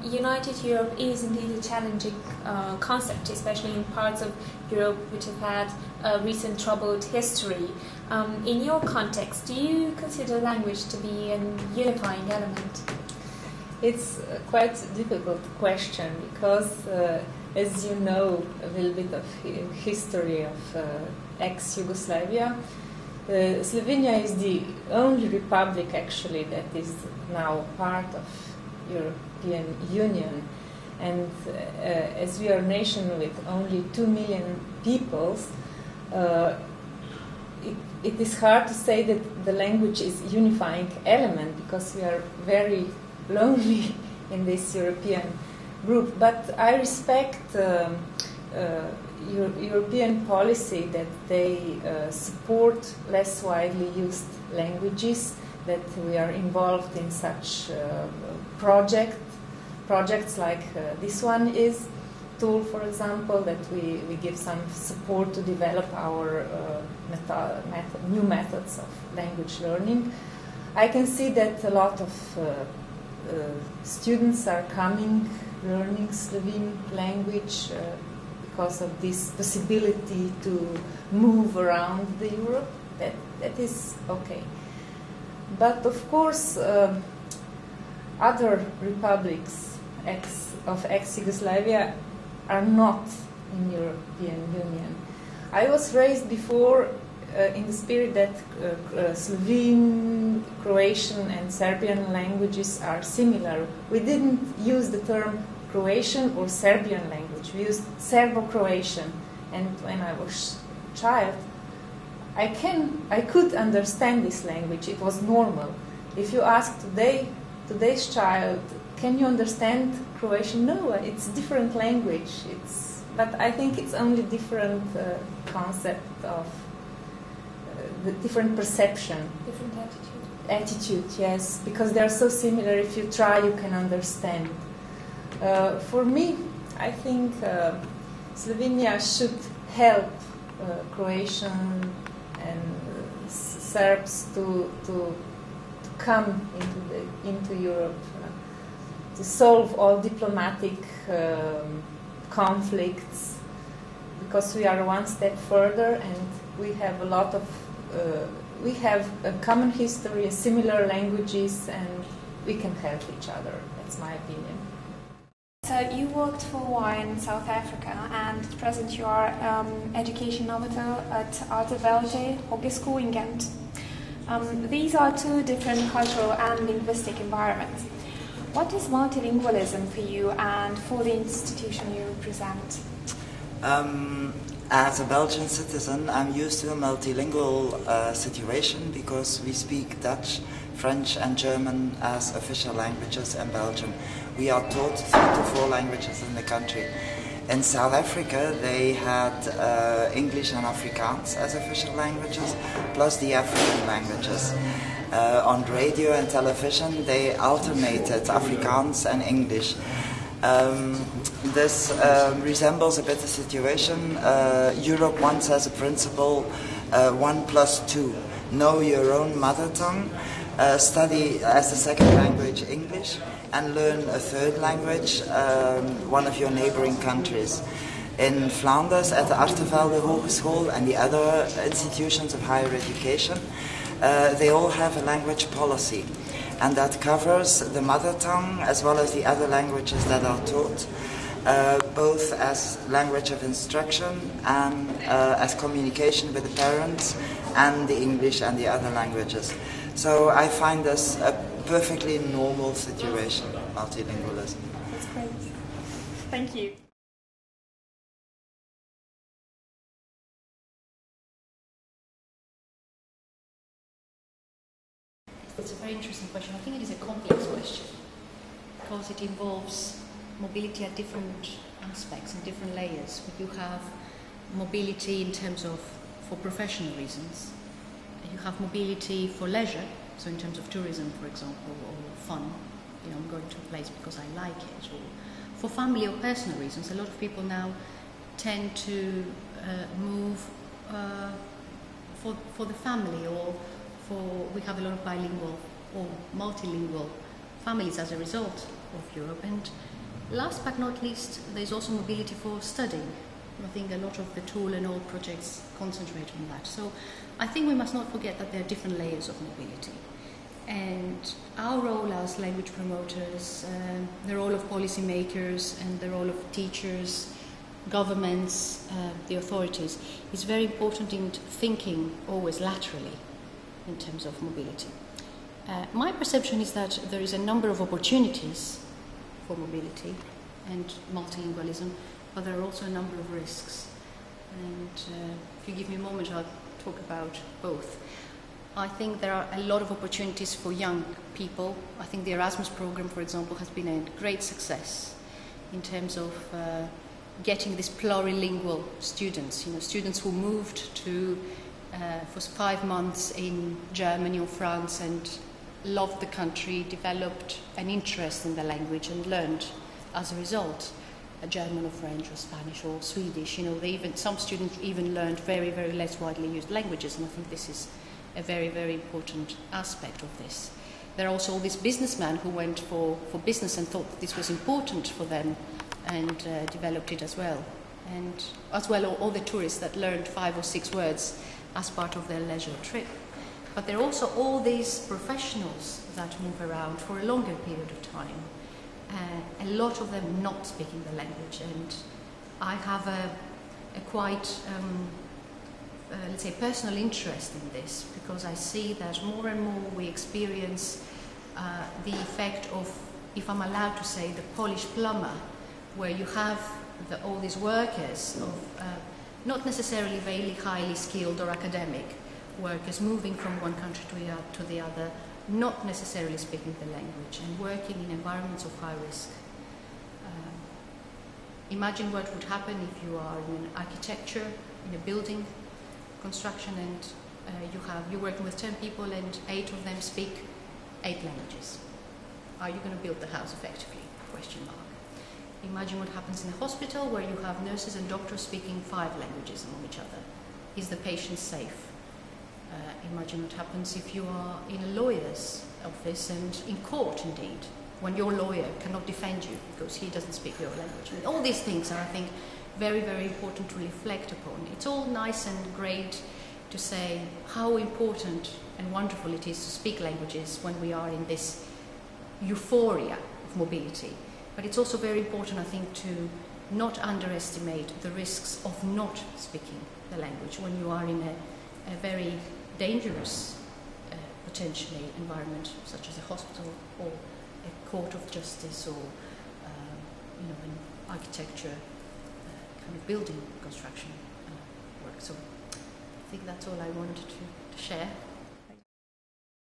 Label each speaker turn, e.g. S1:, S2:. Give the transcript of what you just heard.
S1: United Europe is indeed a challenging concept, especially in parts of Europe which have had a recent troubled history. In your context, do you consider language to be a unifying element?
S2: It's quite a difficult question because, as you know, a little bit of history of ex-Yugoslavia, Slovenia is the only republic actually that is now part of European Union, and as we are a nation with only 2 million people, it is hard to say that the language is a unifying element because we are very lonely in this European group. But I respect European policy that they support less widely used languages, that we are involved in such projects like this one is tool, for example, that we give some support to develop our new methods of language learning. I can see that a lot of students are coming, learning Slovene language because of this possibility to move around the Europe. That is okay. But of course, other republics of ex-Yugoslavia are not in European Union. I was raised before in the spirit that Slovene, Croatian and Serbian languages are similar. We didn't use the term Croatian or Serbian language. We used Serbo-Croatian. And when I was a child, I could understand this language. It was normal. If you ask today's child, can you understand Croatian? No, it's a different language. But I think it's only different concept of the different perception.
S1: Different attitude.
S2: Attitude, yes, because they are so similar. If you try, you can understand. For me, I think Slovenia should help Croatian and Serbs to come into Europe, to solve all diplomatic conflicts, because we are one step further and we have a lot of we have a common history, similar languages, and we can help each other. That's my opinion.
S1: So you worked for a while in South Africa, and at present you are education novator at Arte Belge Hogeschool in Ghent. These are two different cultural and linguistic environments. What is multilingualism for you and for the institution you represent?
S3: As a Belgian citizen, I'm used to a multilingual situation because we speak Dutch, French and German as official languages in Belgium. We are taught 3 to 4 languages in the country. In South Africa, they had English and Afrikaans as official languages, plus the African languages. On radio and television, they alternated Afrikaans and English. This resembles a bit the situation Europe wants as a principle 1+2. Know your own mother tongue, study as a second language English, and learn a third language, one of your neighboring countries. In Flanders, at the Arte Belge Hogeschool and the other institutions of higher education, they all have a language policy. And that covers the mother tongue as well as the other languages that are taught, both as language of instruction and as communication with the parents, and the English and the other languages. So I find this a perfectly normal situation, multilingualism.
S1: That's great. Thank you.
S4: It's a very interesting question. I think it is a complex question because it involves mobility at different aspects and different layers. You have mobility in terms of for professional reasons. You have mobility for leisure, so in terms of tourism, for example, or fun. You know, I'm going to a place because I like it. Or for family or personal reasons, a lot of people now tend to move for the family, or we have a lot of bilingual or multilingual families as a result of Europe. And last but not least, there's also mobility for studying. I think a lot of the Tool and all projects concentrate on that. So I think we must not forget that there are different layers of mobility. And our role as language promoters, the role of policymakers and the role of teachers, governments, the authorities, is very important in thinking always laterally in terms of mobility. My perception is that there is a number of opportunities for mobility and multilingualism, but there are also a number of risks. And if you give me a moment, I'll talk about both. I think there are a lot of opportunities for young people. I think the Erasmus program, for example, has been a great success in terms of getting these plurilingual students, students who moved to for 5 months in Germany or France and loved the country, developed an interest in the language and learned as a result German or French or Spanish or Swedish. Some students even learned very, very less widely used languages, and I think this is a very, very important aspect of this. There are also all these businessmen who went for business and thought that this was important for them and developed it as well. And as well all the tourists that learned 5 or 6 words as part of their leisure trip. But there are also all these professionals that move around for a longer period of time. A lot of them not speaking the language, and I have a quite, let's say, personal interest in this, because I see that more and more we experience the effect of, if I'm allowed to say, the Polish plumber, where you have all these workers of not necessarily very highly skilled or academic workers moving from one country to the other, not necessarily speaking the language and working in environments of high risk. Imagine what would happen if you are in architecture, in a building construction, and you're working with 10 people and 8 of them speak 8 languages. Are you going to build the house effectively? Question mark. Imagine what happens in a hospital where you have nurses and doctors speaking 5 languages among each other. Is the patient safe? Imagine what happens if you are in a lawyer's office and in court, indeed, when your lawyer cannot defend you because he doesn't speak your language. I mean, all these things are, I think, very, very important to reflect upon. It's all nice and great to say how important and wonderful it is to speak languages when we are in this euphoria of mobility. But it's also very important, I think, to not underestimate the risks of not speaking the language when you are in a very dangerous, potentially, environment, such as a hospital or a court of justice or, an architecture kind of building construction work. So I think that's all I wanted to share.